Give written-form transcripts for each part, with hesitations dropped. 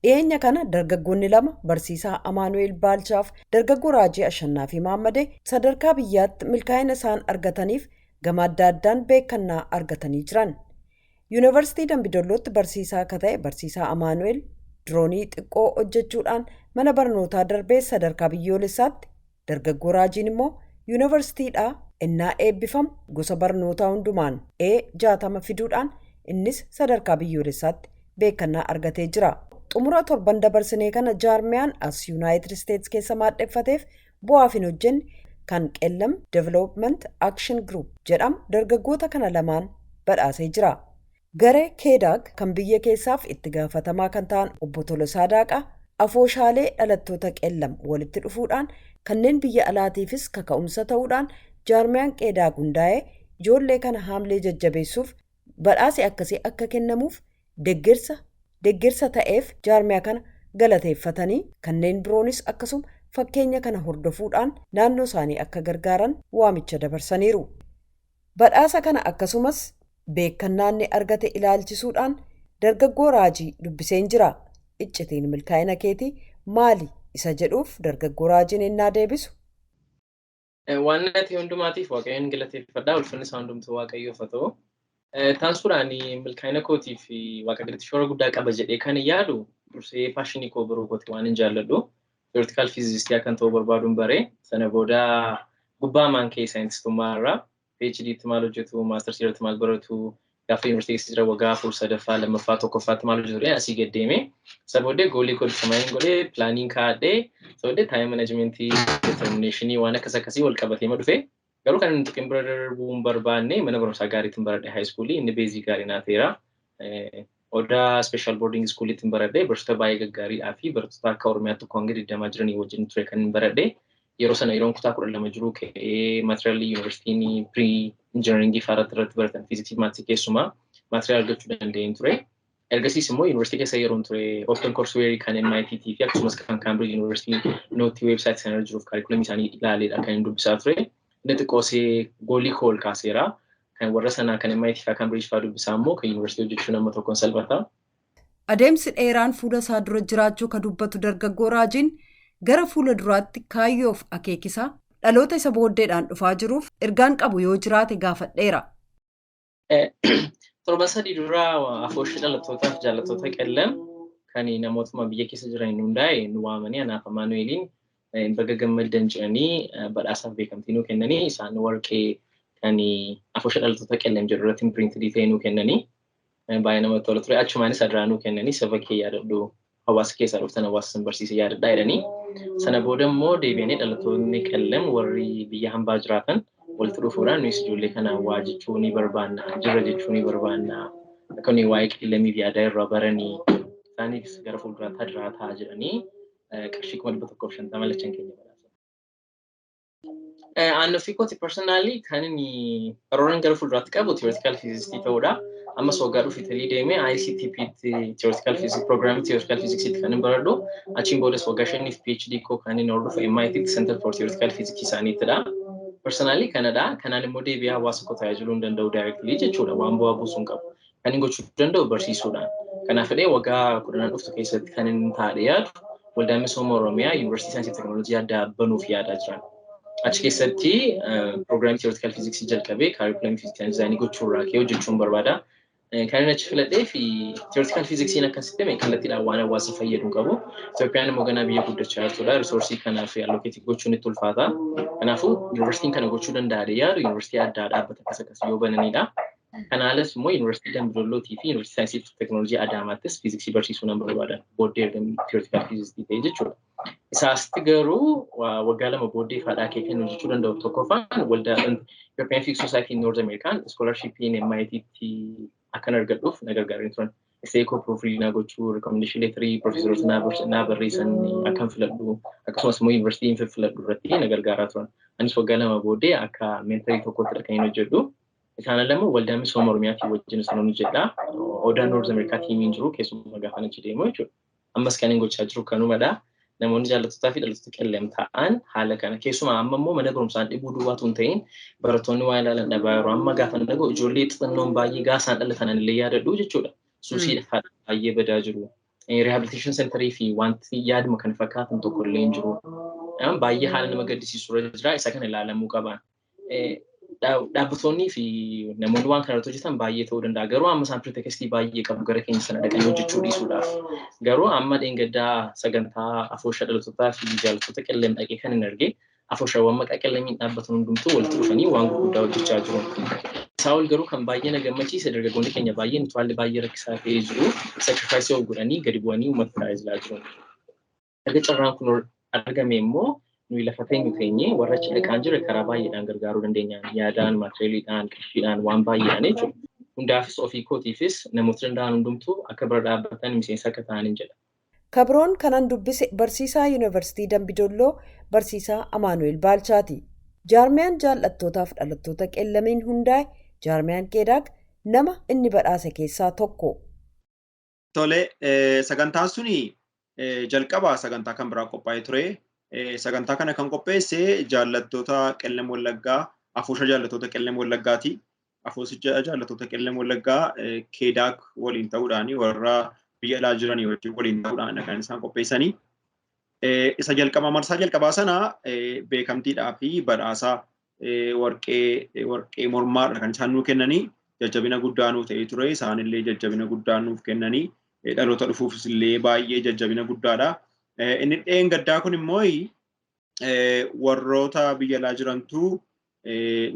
Dhiyeenya kana dargaggoonni lama barsiisaa Amaanu'eel Baalchaaf dargaggoo Raajii Ashannaa fi Maammadee sadarkaa biyyaatti milkaa'ina isaan argataniif gama adda addaan beekannaa argatanii jiran. Yuunivarsiitii Dambidollootti barsiisaa akka ta'e barsiisaa Amaanu'eel diroonii xiqqoo hojjechuudhaan mana barnootaa darbee sadarkaa biyyoolessaatti, dargaggoo Raajiin immoo yuunivarsiitiidhaa innaa eebbifamu gosa barnootaa hundumaan A60 fiduudhaan innis sadarkaa biyyoolessaatti beekannaa argatee jira. Xumura torban dabarsinee kana jaarmiyaan as Yuunaayitid Isteetsi keessa maadheffateef bu'aaf hin hojjenne kan Qellam Development Action Group jedhamu dargaggoota kana lamaan badhaasee jira. Garee Keedaag kan biyya keessaaf itti gaafatamaa kan ta'an obbo Tolosaa Daaqaa afooshaalee dhalattoota Qellam walitti dhufuudhaan kanneen biyya alaatiifis kaka'umsa ta'uudhaan jaarmiyaan Keedaag hundaa'ee ijoollee kana haamlee jajjabeessuuf badhaasi akkasii akka kennamuuf deeggarsa ta'eef jaarmiyaa kana galateeffatanii kanneen biroonis akkasuma fakkeenya kana hordofuudhaan naannoo isaanii akka gargaaran waamicha dabarsaniiru. Badhaasa kana akkasumas beekannaa inni argate ilaalchisuudhaan dargaggoo Raajii dubbiseen jira. Iccitiin milkaa'ina keetii maali isa jedhuuf dargaggoo Raajiin innaa deebisu. Waan nati hundumaatiif waaqayyoon galateeffadhaa, ulfinni isaa hundumtuu waaqayyoof haa ta'u. Taasisuudhaan milkaa'ina kootii fi waaqa gaditti shoora guddaa qaba jedhee kan yaadu dursee paashinii koo biroo kooti waan hin jaalladhu. Theoretical physicist kan ta'uu barbaaduun baree sana booda gubbaa maankee saayintistummaa irraa PhD itti maal hojjetu, maasters irratti maal baratu, gaafa yuunivarsiitii jira waggaa 4 sadaffaa lammaffaa tokkoffaatti maal hojjetu asii gaddeeme. Sana booddee goolii koo disamayiniin godhee pilaaniin kaa'adhee sana booddee taayim manajimentii determineeshinii waan akkasii wal qabatee ma dhufe. Garuu kan inni xiqqeen bira darbuu hin barbaanne mana barumsaa gaariitiin baradhe haayiskuulii inni beezii gaarii naa ta'eera. Odaa special boarding schooliitiin baradhe barsiisota baay'ee gaggaariidhaa fi barattoota akka Oromiyaatti tokko hanga 20 jiranii wajjin ture kan baradhe. Yeroo sana yeroon kutaa 12 jiru ka'ee maatiriyaalii yuunivarsiitiin pre-injineringii fa'aarratti irratti baratan fiiziksii maatii keessumaa maatiriyaal argachuu danda'een ture. Ergasiis immoo yuunivarsiitii keessa yeroon ture open courseware kan MIT fi akkasumas kan Cambridge University nootii weebsaayitii sana jiruuf kaarikulamii isaanii ilaaleedha kan inni dubbisaa ture. Inni xiqqoosee goolii koo ol kaaseera. Kan warra sanaa kan MIT fi Cambridge fa'aa dubbisaa immoo kan yuunivarsiitii hojjechuu nama tokkoon salphata. Adeemsi dheeraan fuula isaa dura jiraachuu kan dubbatu dargaggoo Raajiin gara fuula duraatti kaayyoof akeekisaa dhaloota isa booddeedhaan dhufaa jiruuf ergaan qabu yoo jiraate gaafadheera. Torban sadii duraa afooshii dhalattootaaf jaallattoota Qellam kan namootuma biyya keessa jiran hundaa'e nu waamanii anaaf Amaanu'eeliin baga gammaddan jedhanii badhaasaaf beekamtii nuu kennanii isaan warqee kan afooshii dhalattoota Qellam jedhu irratti piriintii ta'e nuu kennanii baay'ee namatti tola ture. Achumaanis adiraa nuu kennanii saba kee yaadadhu hawaasa keessaa dhuftan hawaasa san barsiise yaadadhaa jedhanii. Sana booda immoo deebi'anii dhalattoonni Qellam warri biyya hambaa jiraatan walitti dhufuudhaan nuyi ijoollee kana waa jechuu ni barbaanna, jira jechuu ni barbaanna. Akka nuyi waa'ee Qellamiif yaadaa irraa baranii isaaniif gara fuulduraatti jiraataa jedhanii qarshii 150 lachan keenya badhaasa. Aannan fi kooti personally kan inni karooran gara fuulduraatti qabu theoretical physics ta'uudha. Amma waggaa dhufu Italy deemee ICTP theoretical physics program theoretical physics kan baradhu achiin boodas waggaa 5 PhD koo kan inni hordofu MIT Center for Theoretical Physics isaaniittidha. Personally kanadha. Kanaan immoo deebi'ee hawaasa koo tajaajiluu hin danda'u directly jechuudha. Waan bu'aa buusuu hin qabu. Kan inni gochuu danda'u barsiisuudhaan. Kanaaf illee waggaa 10 dhuftu keessatti kan inni taa'ee yaadu Waldaa Misooma Oromiyaa Yuunivarsiitii Saayinsii fi Teknooloojii addaa banuuf yaadaa jiran. Achi keessatti program theoretical physics jalqabee curriculum physics design gochuurraa kee hojjechuun barbaada. Kan inni achi filadhee fi theoretical physics akkasitti kallattiidhaan waan hawaasa fayyadu qabu. Itoophiyaan immoo ganaa biyya guddachaa jirtudha. Risoorsii kanaaf allocate gochuun itti ulfaata. Kanaafuu yuunivarsiitiin kana gochuu danda'a yaadu yuunivarsiitii addaa dhaabbata akkasii yoo bananidha. Kanaanis immoo yuunivarsiitii Dambidollootii fi yuunivarsiitii Saayinsii fi Teknooloojii Adaamaattis fiiziksii barsiisuu nan barbaadan. Booddee theoretical physics ta'e jechuudha. Isaasitti garuu waggaa 2 booddee faadhaa kee kan hojjechuu danda'u tokkoffaan waldaa European Physics Society in North America scholarship in MIT akkan argadhuuf na gargaaranii turan. Seekoo proofriidinaa gochuu, recommendation letterii profeesoroota naa barreessan akkan filadhu akkasumas immoo yuunivarsiitiin filadhu irratti na gargaaraa turan. Anis waggaa 2 booddee akka mentarii tokkotti kan hojjedhu. Isaan lama Waldaa Misooma Oromiyaatiin wajjin sanuun hojjedha. Odaa North America tiimiin jiru keessumaa gaafa achi deemu jechuudha. Ammas kan hin gochaa jiru kanumadha. Namoonni jaallattotaa fi dhalattoota Qellam ta'an haala kana keessumaa amma immoo mana barumsaan dhibuu duwwaatu hin ta'in barattoonni waa ilaalan dhabaa yeroo amma gaafa dhaga'u ijoollee xixinnoon baay'ee gaasaan dhalatan illee yaadadhu jechuudha. Suusiidha baay'ee badaa jiru. rehabilitation centerii fi wanti yaaduma kan fakkaatan tokko illee hin jiru. Baay'ee haala nama gaddisiisu irra jira. Isa kana ilaalamuu qaba. Dhaabbattoonnii fi namoonni waan kana irratti hojjetan baay'ee ta'uu danda'a. Garuu amma isaan pirootekestii baay'ee qabu gara keenya sana dhaqanii hojjechuu dhiisuudhaaf. Garuu amma dheengaddaa sagantaa afoosha dhalatootaa fi jaallattoota qilleem dhaqee kan hin arge afooshaawwan maqaa qilleemiin dhaabbatan hundumtuu walitti dhufanii waan gurguddaa hojjechaa jiru. Isaa ol garuu kan baay'ee na gammachiise dargaggoonni keenya baay'een utaalli baay'ee rakkisaa ta'ee jiru. Saakrifaayisii of godhanii gadi bu'anii uummata tajaajilaa jiru. Erga carraan kun argame immoo nuyi lafa teenye warra achi dhaqaan jira karaa baay'eedhaan gargaaruu dandeenya. Yaadaan, maateriyaaliidhaan, qarshiidhaan waan baay'eedhaan jechuudha. Hundaafis ofii kootiifis namoota danda'an hundumtuu akka bira dhaabbatan miseensa akka ta'aniin jedha. Kabroon kanan dubbise barsiisaa Yuunivarsiitii Dambidolloo barsiisaa Amaanu'eel Baalchaati. Jaarmiyaan jaallattootaaf dhalattoota qeellamiin hundaa'e jaarmiyaan Qeedaaq nama inni badhaase keessaa tokko. Tole, sagantaan suni jalqaba sagantaa kan biraa qophaa'ee ture. Sagantaa kana kan qopheesse jaallattoota qellem wallaggaa, afoosha jaallattoota qellem wallaggaati. Afoosha jaallattoota qellem wallaggaa Qeedaaq waliin ta'uudhaan warra biyya alaa jiranii wajjin waliin ta'uudhaan kan isaan qopheessanii. Isa jalqaba marsaa jalqabaa sana beekamtiidhaa fi badhaasa warqee mormaadha kan isaan nuu kennanii. Jajjabina guddaa nuuf ta'ee ture. Isaanillee jajjabina guddaa nuuf kennanii. Dhaloota dhufuufis illee baay'ee jajjabina guddaadha. Inni dheengaddaa kun immoo warroota biyya alaa jirantu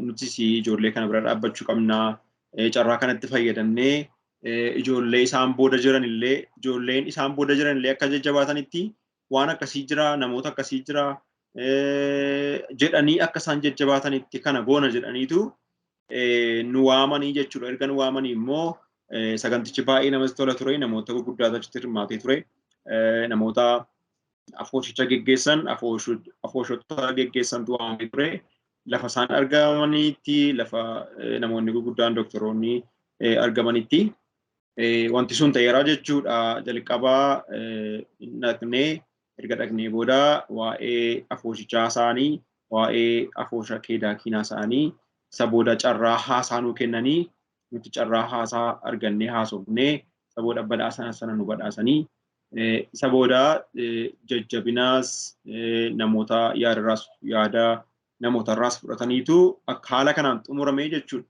nutis ijoollee kana bira dhaabbachuu qabnaa. Carraa kanatti fayyadamnee ijoollee isaan booda jiranillee ijoolleen isaan booda jiranillee akka jajjabaatanitti waan akkasii jira, namoota akkasii jira jedhanii akka isaan jajjabaatanitti kana goona jedhaniitu nu waamanii jechuudha. Erga nu waamanii immoo sagantichi baay'ee namatti tola ture. Namoota gurguddaa achitti hirmaatee ture. Namoota afooshicha geggeessan, afooshota geggeessantu waamee ture. Lafa isaan argamanitti, lafa namoonni gurguddaan doktoroonni argamanitti. Wanti sun ta'eera jechuudha. Jalqabaa dhaqnee erga dhaqnee booda waa'ee afooshichaa isaanii, waa'ee afoosha Qeedaaqiinaa isaanii isa booda carraa haasaa nuu kennanii nuti carraa haasaa argannee haasofnee isa booda badhaasa sana nu badhaasanii isa booda jajjabinaas namoota yaada namootarraas fudhataniitu akka haala kanaan xumuramee jechuudha.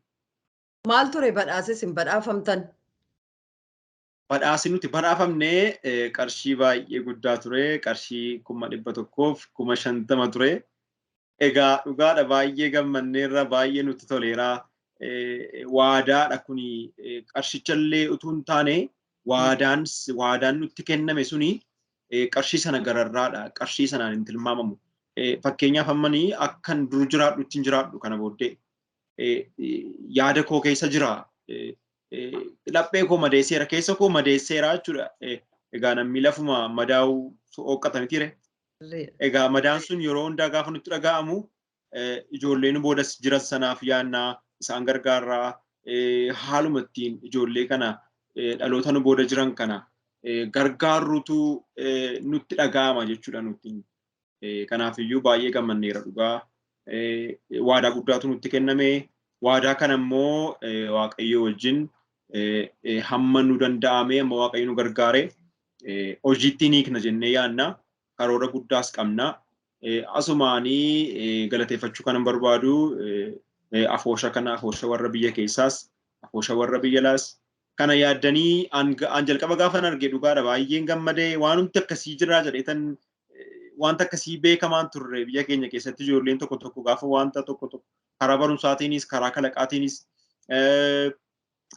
Maal ture badhaasis hin badhaafamtan? Badhaasi nuti badhaafamnee qarshii baay'ee guddaa ture. Qarshii 1,150 ture. Egaa dhugaadha baay'ee gammanneerra, baay'ee nutti toleera. Waadaadha kuni qarshichallee utuu hin taane waadaan nutti kenname suni qarshii sana gararraadha. Qarshii sanaan hin tilmaamamu. Fakkeenyaaf ammanii akkan dur jiraadhu ittiin jiraadhu kana booddee yaada koo keessa jira. Laphee koo madeesseera, keessa koo madeesseera jechuudha. Egaa namni lafuma madaa'u hooqqatanitire. Egaa madaan sun yeroo hundaa gaafa nutti dhaga'amu ijoolleen boodas jiran sanaaf yaannaa isaan gargaarraa haaluma ittiin ijoollee kana dhaloota nu booda jiran kana gargaarrutu nutti dhaga'ama jechuudha nuti. Kanaafiyyuu baay'ee gammanneera dhugaa. Waadaa guddaatu nutti kenname. Waadaa kana immoo Waaqayyo wajjin hamma nu danda'ame amma Waaqayyo nu gargaare hojiitti ni hiikna jennee yaanna. Karoora guddaas qabna. Asumaanii galateeffachuu kanan barbaadu afoosha kana, afoosha warra biyya keessaas, afoosha warra biyya alaas kana yaaddanii an jalqaba gaafan arge dhugaadha baay'een gammadee waan humti akkasii jira jedheetan wanta akkasii beekamaan turre biyya keenya keessatti ijoolleen tokko tokko gaafa wanta tokko karaa barumsaatiinis, karaa kalaqaatiinis,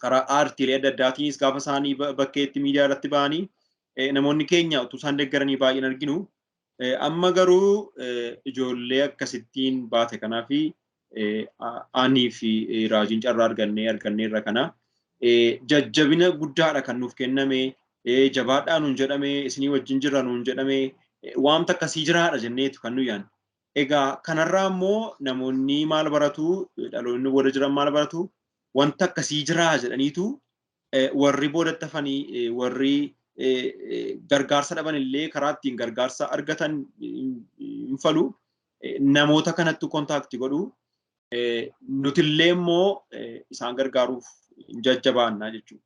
karaa aartiilee adda addaatiinis gaafa isaanii bakkeetti miidiyaa irratti ba'anii namoonni keenya utuu isaan deeggaranii baay'een arginu. Amma garuu ijoollee akkasittiin baate kanaa fi aanii fi raajiin carraa arganneerra kana jajjabina guddaadha kan nuuf kenname. Jabaadhaa nuun jedhame, isinii wajjin jirra nuun jedhame, wanta akkasii jiraadha jenneetu kan nu yaannu. Egaa kanarraa immoo namoonni maal baratu, dhaloonni booda jiran maal baratu, wanta akkasii jiraa jedhaniitu warri boodatti hafanii warri gargaarsa dhaban illee karaa ittiin gargaarsa argatan hin falu namoota kanatti kontaakti godhu. Nutillee immoo isaan gargaaruuf jajjabaannaa jechuudha.